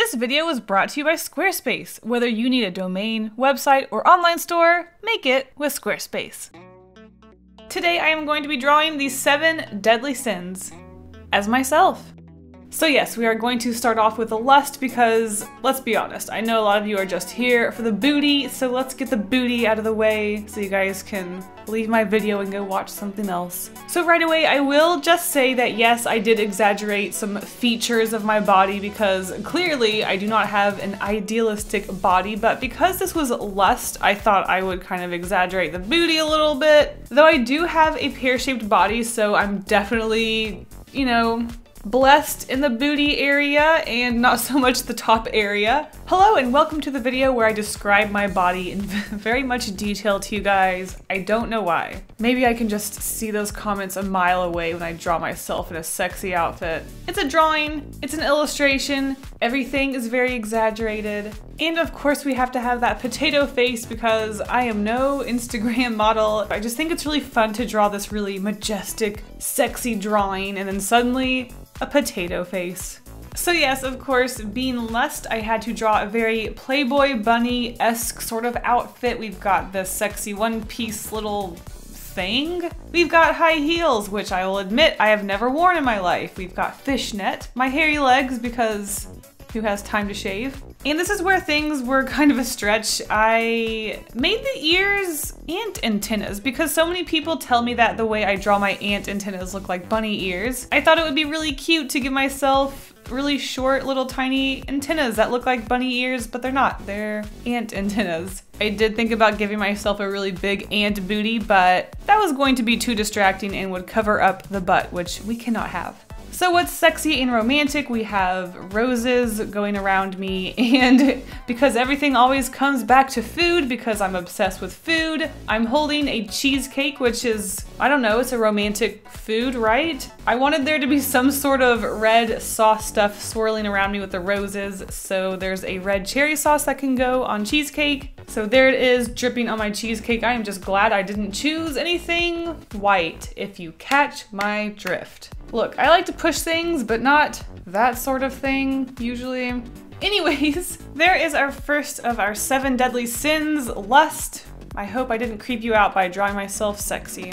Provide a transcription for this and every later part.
This video was brought to you by Squarespace. Whether you need a domain, website, or online store, make it with Squarespace. Today I am going to be drawing the 7 deadly sins as myself. So yes, we are going to start off with the lust because, let's be honest, I know a lot of you are just here for the booty, so let's get the booty out of the way so you guys can leave my video and go watch something else. So right away, I will just say that yes, I did exaggerate some features of my body because clearly I do not have an idealistic body, but because this was lust, I thought I would kind of exaggerate the booty a little bit. Though I do have a pear-shaped body, so I'm definitely, you know, blessed in the booty area and not so much the top area. Hello and welcome to the video where I describe my body in very much detail to you guys. I don't know why. Maybe I can just see those comments a mile away when I draw myself in a sexy outfit. It's a drawing, it's an illustration, everything is very exaggerated. And of course we have to have that potato face because I am no Instagram model. I just think it's really fun to draw this really majestic, sexy drawing and then suddenly a potato face. So yes, of course, being lust, I had to draw a very Playboy bunny-esque sort of outfit. We've got this sexy one-piece little thing. We've got high heels, which I will admit I have never worn in my life. We've got fishnet, my hairy legs because who has time to shave? And this is where things were kind of a stretch. I made the ears ant antennas because so many people tell me that the way I draw my ant antennas look like bunny ears. I thought it would be really cute to give myself really short little tiny antennas that look like bunny ears, but they're not, they're ant antennas. I did think about giving myself a really big ant booty, but that was going to be too distracting and would cover up the butt, which we cannot have. So what's sexy and romantic? We have roses going around me, and because everything always comes back to food because I'm obsessed with food, I'm holding a cheesecake, which is, I don't know, it's a romantic food, right? I wanted there to be some sort of red sauce stuff swirling around me with the roses, so there's a red cherry sauce that can go on cheesecake. So there it is, dripping on my cheesecake. I am just glad I didn't choose anything white, if you catch my drift. Look, I like to push things, but not that sort of thing, usually. Anyways, there is our first of our 7 deadly sins, lust. I hope I didn't creep you out by drawing myself sexy.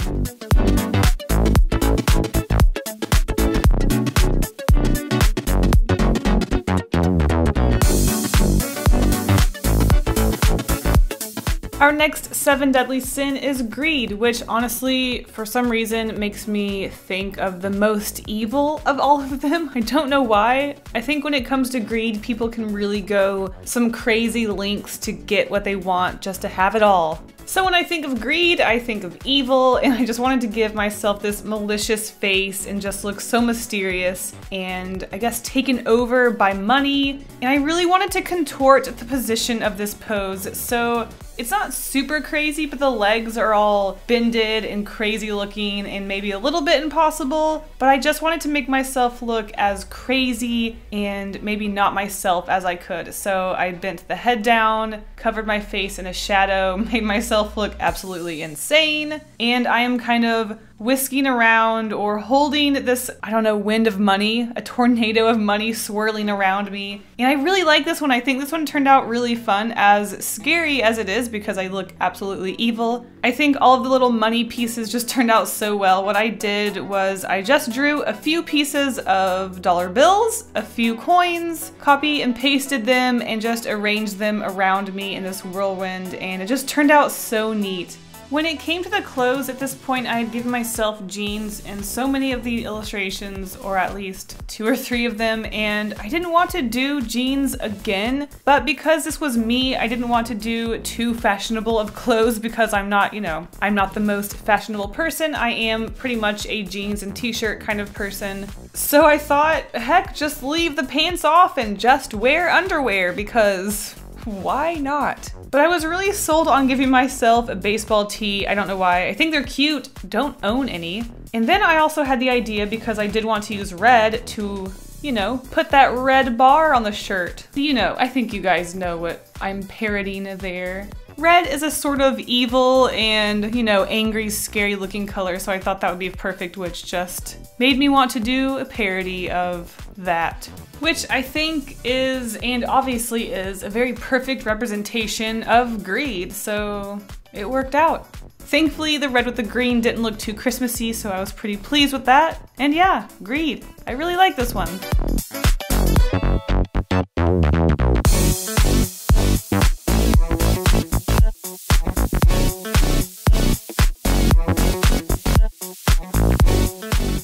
Our next 7 deadly sin is greed, which honestly, for some reason, makes me think of the most evil of all of them. I don't know why. I think when it comes to greed, people can really go some crazy lengths to get what they want just to have it all. So when I think of greed, I think of evil, and I just wanted to give myself this malicious face and just look so mysterious and I guess taken over by money. And I really wanted to contort the position of this pose, so it's not super crazy, but the legs are all bended and crazy looking and maybe a little bit impossible, but I just wanted to make myself look as crazy and maybe not myself as I could. So I bent the head down, covered my face in a shadow, made myself look absolutely insane, and I am kind of whisking around or holding this, I don't know, wind of money, a tornado of money swirling around me. And I really like this one. I think this one turned out really fun, as scary as it is because I look absolutely evil. I think all of the little money pieces just turned out so well. What I did was I just drew a few pieces of dollar bills, a few coins, copy and pasted them, and just arranged them around me in this whirlwind, and it just turned out so neat. When it came to the clothes, at this point I had given myself jeans in so many of the illustrations, or at least 2 or 3 of them, and I didn't want to do jeans again, but because this was me, I didn't want to do too fashionable of clothes because I'm not, you know, I'm not the most fashionable person. I am pretty much a jeans and t-shirt kind of person. So I thought, heck, just leave the pants off and just wear underwear because why not? But I was really sold on giving myself a baseball tee. I don't know why. I think they're cute. Don't own any. And then I also had the idea, because I did want to use red, to, you know, put that red bar on the shirt. You know, I think you guys know what I'm parodying there. Red is a sort of evil and, you know, angry, scary looking color, so I thought that would be perfect, which just made me want to do a parody of that. Which I think is, and obviously is, a very perfect representation of greed, so it worked out. Thankfully, the red with the green didn't look too Christmassy, so I was pretty pleased with that. And yeah, greed. I really like this one.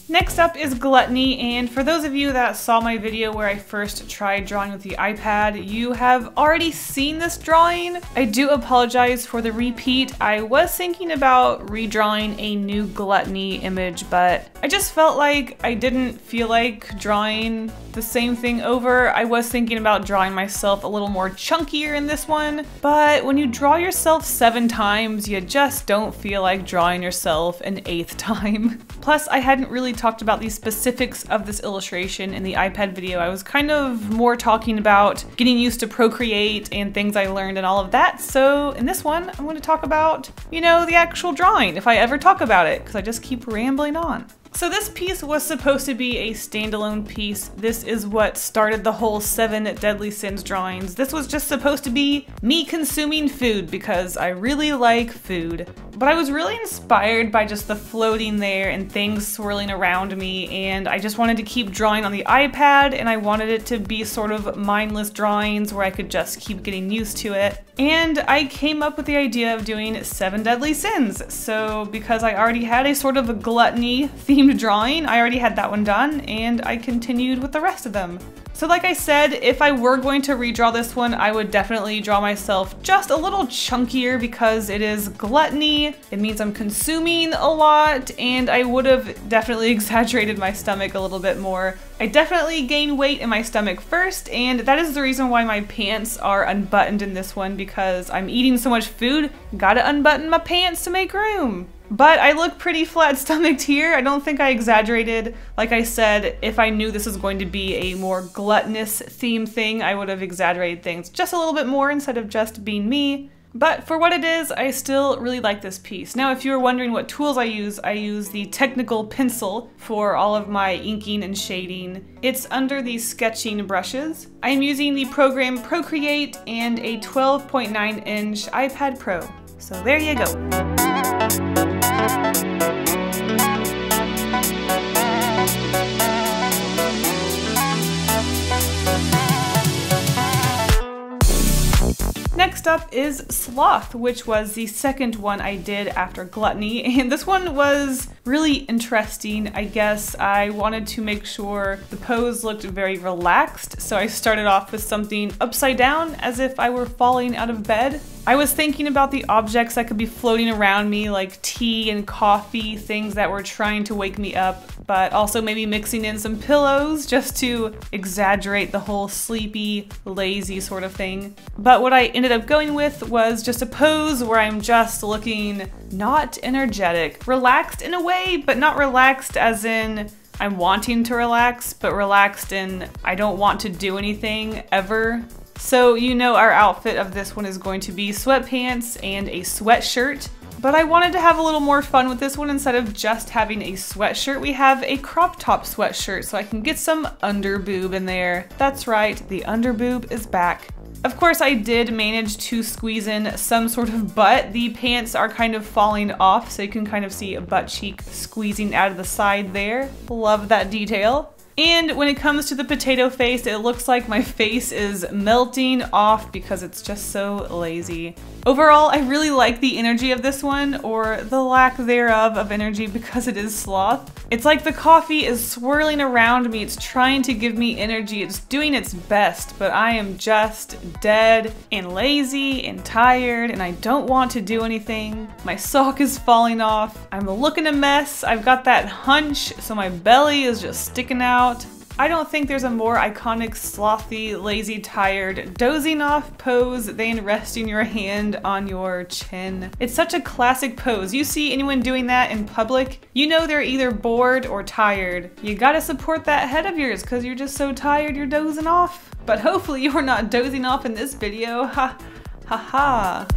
Next up is Gluttony, and for those of you that saw my video where I first tried drawing with the iPad, you have already seen this drawing. I do apologize for the repeat. I was thinking about redrawing a new Gluttony image, but I just felt like I didn't feel like drawing the same thing over. I was thinking about drawing myself a little more chunkier in this one, but when you draw yourself 7 times, you just don't feel like drawing yourself an 8th time. Plus, I hadn't really talked about the specifics of this illustration in the iPad video. I was kind of more talking about getting used to Procreate and things I learned and all of that. So in this one, I'm going to talk about, you know, the actual drawing, if I ever talk about it, because I just keep rambling on. So this piece was supposed to be a standalone piece. This is what started the whole 7 Deadly Sins drawings. This was just supposed to be me consuming food because I really like food. But I was really inspired by just the floating there and things swirling around me, and I just wanted to keep drawing on the iPad, and I wanted it to be sort of mindless drawings where I could just keep getting used to it. And I came up with the idea of doing 7 Deadly Sins. So because I already had a sort of a gluttony themed drawing, I already had that one done, and I continued with the rest of them. So like I said, if I were going to redraw this one, I would definitely draw myself just a little chunkier because it is gluttony. It means I'm consuming a lot, and I would have definitely exaggerated my stomach a little bit more. I definitely gain weight in my stomach first, and that is the reason why my pants are unbuttoned in this one, because I'm eating so much food, gotta unbutton my pants to make room. But I look pretty flat-stomached here. I don't think I exaggerated. Like I said, if I knew this was going to be a more gluttonous theme thing, I would have exaggerated things just a little bit more instead of just being me. But for what it is, I still really like this piece. Now, if you were wondering what tools I use the technical pencil for all of my inking and shading. It's under the sketching brushes. I am using the program Procreate and a 12.9-inch iPad Pro. So there you go. Next up is Sloth, which was the second one I did after Gluttony, and this one was really interesting. I guess I wanted to make sure the pose looked very relaxed, so I started off with something upside down as if I were falling out of bed. I was thinking about the objects that could be floating around me, like tea and coffee, things that were trying to wake me up, but also maybe mixing in some pillows just to exaggerate the whole sleepy, lazy sort of thing. But what I ended up going with was just a pose where I'm just looking not energetic, relaxed in a way, but not relaxed as in I'm wanting to relax, but relaxed in I don't want to do anything ever. So you know our outfit of this one is going to be sweatpants and a sweatshirt. But I wanted to have a little more fun with this one. Instead of just having a sweatshirt, we have a crop top sweatshirt so I can get some under boob in there. That's right, the under boob is back. Of course, I did manage to squeeze in some sort of butt. The pants are kind of falling off, so you can kind of see a butt cheek squeezing out of the side there. Love that detail. And when it comes to the potato face, it looks like my face is melting off because it's just so lazy. Overall, I really like the energy of this one, or the lack thereof of energy, because it is Sloth. It's like the coffee is swirling around me, it's trying to give me energy, it's doing its best, but I am just dead and lazy and tired and I don't want to do anything. My sock is falling off, I'm looking a mess, I've got that hunch, so my belly is just sticking out. I don't think there's a more iconic slothy, lazy, tired, dozing off pose than resting your hand on your chin. It's such a classic pose. You see anyone doing that in public, you know they're either bored or tired. You gotta support that head of yours because you're just so tired you're dozing off. But hopefully you're not dozing off in this video. Ha ha ha.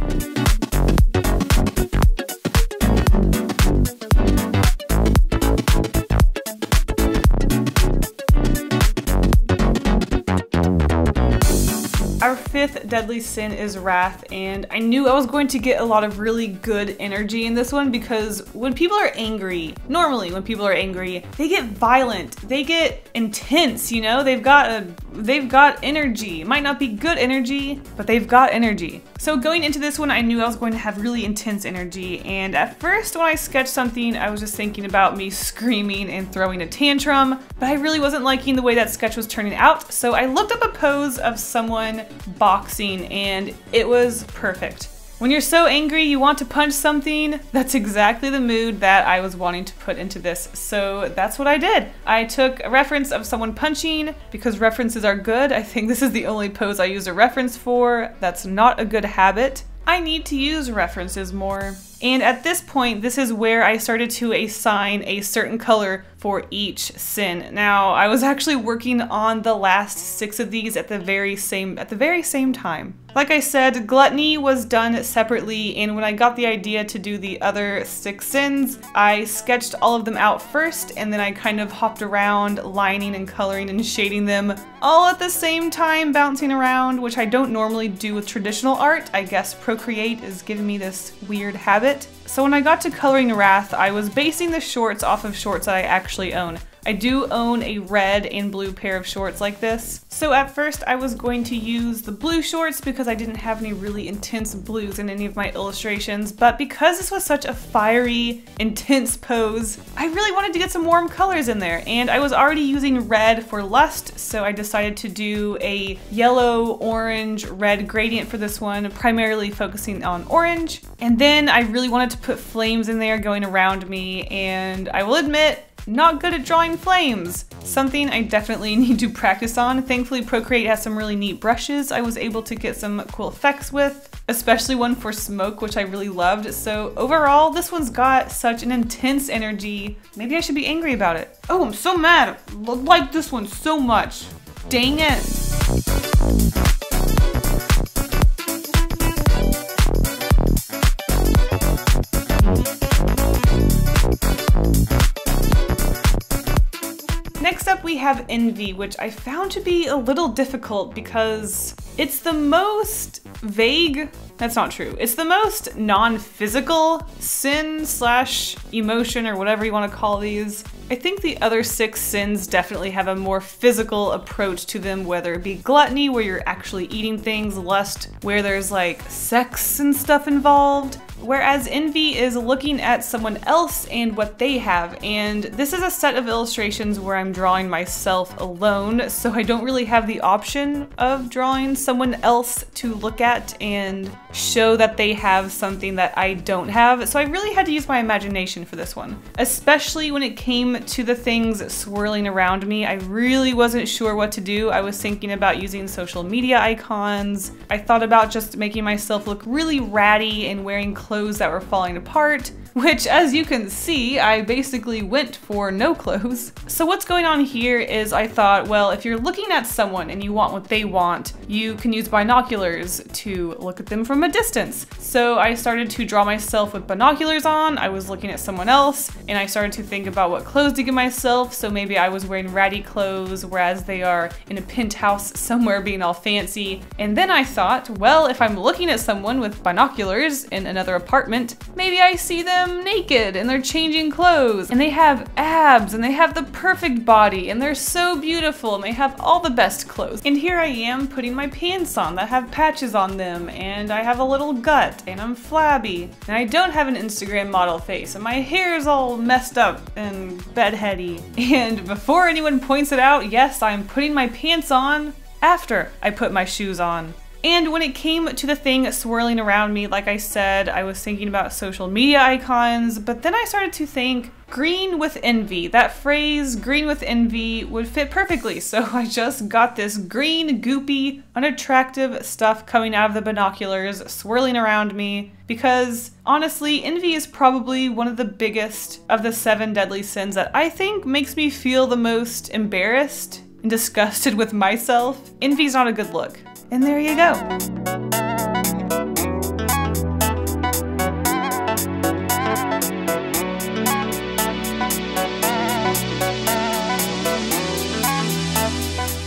Our fifth deadly sin is wrath, and I knew I was going to get a lot of really good energy in this one because when people are angry, normally when people are angry, they get violent, they get intense, you know? They've got energy. It might not be good energy, but they've got energy. So going into this one, I knew I was going to have really intense energy, and at first when I sketched something, I was just thinking about me screaming and throwing a tantrum, but I really wasn't liking the way that sketch was turning out, so I looked up a pose of someone boxing, and it was perfect. When you're so angry you want to punch something, that's exactly the mood that I was wanting to put into this, so that's what I did. I took a reference of someone punching because references are good. I think this is the only pose I used a reference for. That's not a good habit. I need to use references more. And at this point, this is where I started to assign a certain color for each sin. Now, I was actually working on the last 6 of these at the very same time. Like I said, gluttony was done separately, and when I got the idea to do the other 6 sins, I sketched all of them out first, and then I kind of hopped around, lining and coloring and shading them all at the same time, bouncing around, which I don't normally do with traditional art. I guess Procreate is giving me this weird habit. So when I got to coloring wrath, I was basing the shorts off of shorts that I actually own. I do own a red and blue pair of shorts like this. So at first I was going to use the blue shorts because I didn't have any really intense blues in any of my illustrations, but because this was such a fiery, intense pose, I really wanted to get some warm colors in there, and I was already using red for lust, so I decided to do a yellow, orange, red gradient for this one, primarily focusing on orange. And then I really wanted to put flames in there going around me, and I will admit, not good at drawing flames. Something I definitely need to practice on. Thankfully, Procreate has some really neat brushes I was able to get some cool effects with, especially one for smoke, which I really loved. So overall, this one's got such an intense energy. Maybe I should be angry about it. Oh, I'm so mad. I like this one so much. Dang it. Next up we have envy, which I found to be a little difficult because it's the most vague, that's not true, it's the most non-physical sin slash emotion or whatever you want to call these. I think the other 6 sins definitely have a more physical approach to them, whether it be gluttony, where you're actually eating things, lust, where there's like sex and stuff involved, whereas envy is looking at someone else and what they have. And this is a set of illustrations where I'm drawing myself alone, so I don't really have the option of drawing someone else to look at and show that they have something that I don't have. So I really had to use my imagination for this one, especially when it came to the things swirling around me. I really wasn't sure what to do. I was thinking about using social media icons. I thought about just making myself look really ratty and wearing clothes that were falling apart, which, as you can see, I basically went for no clothes. So what's going on here is I thought, well, if you're looking at someone and you want what they want, you can use binoculars to look at them from a distance. So I started to draw myself with binoculars on, I was looking at someone else, and I started to think about what clothes to give myself. So maybe I was wearing ratty clothes, whereas they are in a penthouse somewhere being all fancy. And then I thought, well, if I'm looking at someone with binoculars in another apartment, maybe I see them naked and they're changing clothes and they have abs and they have the perfect body and they're so beautiful and they have all the best clothes. And here I am putting my pants on that have patches on them, and I have a little gut and I'm flabby and I don't have an Instagram model face and my hair is all messed up and bedheady. And before anyone points it out, yes, I'm putting my pants on after I put my shoes on. And when it came to the thing swirling around me, like I said, I was thinking about social media icons, but then I started to think green with envy. That phrase, green with envy, would fit perfectly. So I just got this green, goopy, unattractive stuff coming out of the binoculars, swirling around me, because honestly, envy is probably one of the biggest of the 7 deadly sins that I think makes me feel the most embarrassed and disgusted with myself. Envy's not a good look. And there you go.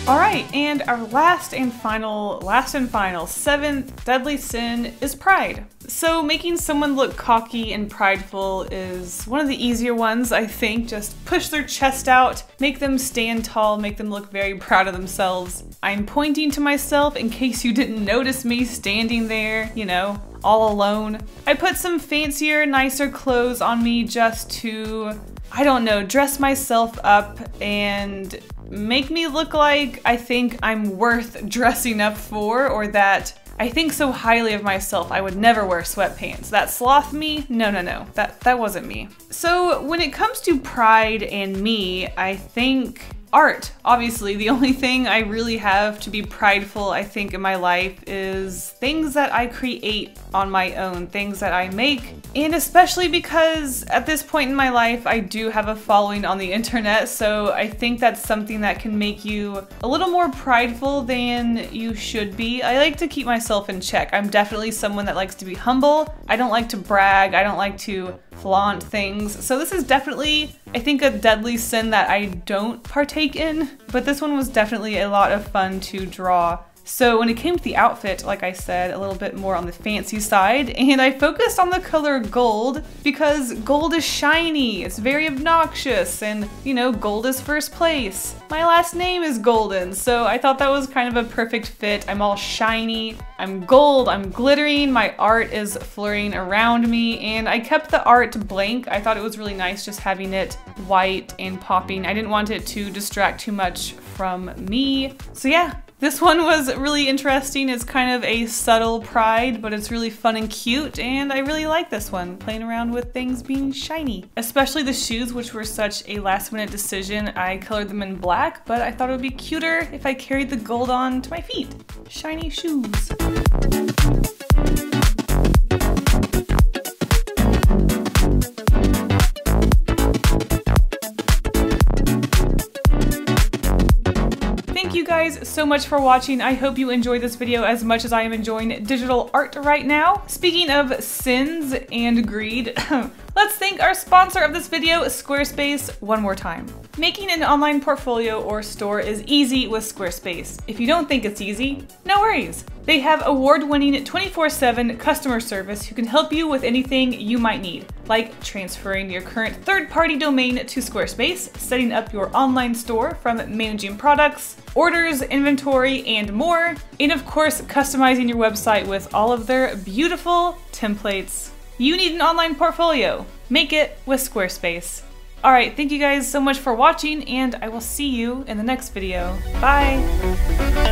Alright, and our last and final, seventh deadly sin is pride. So making someone look cocky and prideful is one of the easier ones, I think. Just push their chest out, make them stand tall, make them look very proud of themselves. I'm pointing to myself in case you didn't notice me standing there, you know, all alone. I put some fancier, nicer clothes on me just to, I don't know, dress myself up and make me look like I think I'm worth dressing up for, or that I think so highly of myself I would never wear sweatpants. That sloth me? No, that wasn't me. So when it comes to pride and me, I think art. Obviously, the only thing I really have to be prideful, I think, in my life is things that I create on my own, things that I make. And especially because at this point in my life, I do have a following on the internet, so I think that's something that can make you a little more prideful than you should be. I like to keep myself in check. I'm definitely someone that likes to be humble. I don't like to brag. I don't like to flaunt things. So this is definitely, I think, a deadly sin that I don't partake in, but this one was definitely a lot of fun to draw. So when it came to the outfit, like I said, a little bit more on the fancy side, and I focused on the color gold because gold is shiny, it's very obnoxious, and you know, gold is first place. My last name is Golden, so I thought that was kind of a perfect fit. I'm all shiny, I'm gold, I'm glittering, my art is flurrying around me, and I kept the art blank. I thought it was really nice just having it white and popping. I didn't want it to distract too much from me. So yeah. This one was really interesting. It's kind of a subtle pride, but it's really fun and cute, and I really like this one, playing around with things being shiny. Especially the shoes, which were such a last-minute decision. I colored them in black, but I thought it would be cuter if I carried the gold on to my feet. Shiny shoes. Thank you guys so much for watching. I hope you enjoyed this video as much as I am enjoying digital art right now. Speaking of sins and greed, let's thank our sponsor of this video, Squarespace, one more time. Making an online portfolio or store is easy with Squarespace. If you don't think it's easy, no worries. They have award-winning 24/7 customer service who can help you with anything you might need, like transferring your current third-party domain to Squarespace, setting up your online store from managing products, orders, inventory, and more, and of course, customizing your website with all of their beautiful templates. You need an online portfolio. Make it with Squarespace. Alright, thank you guys so much for watching, and I will see you in the next video. Bye!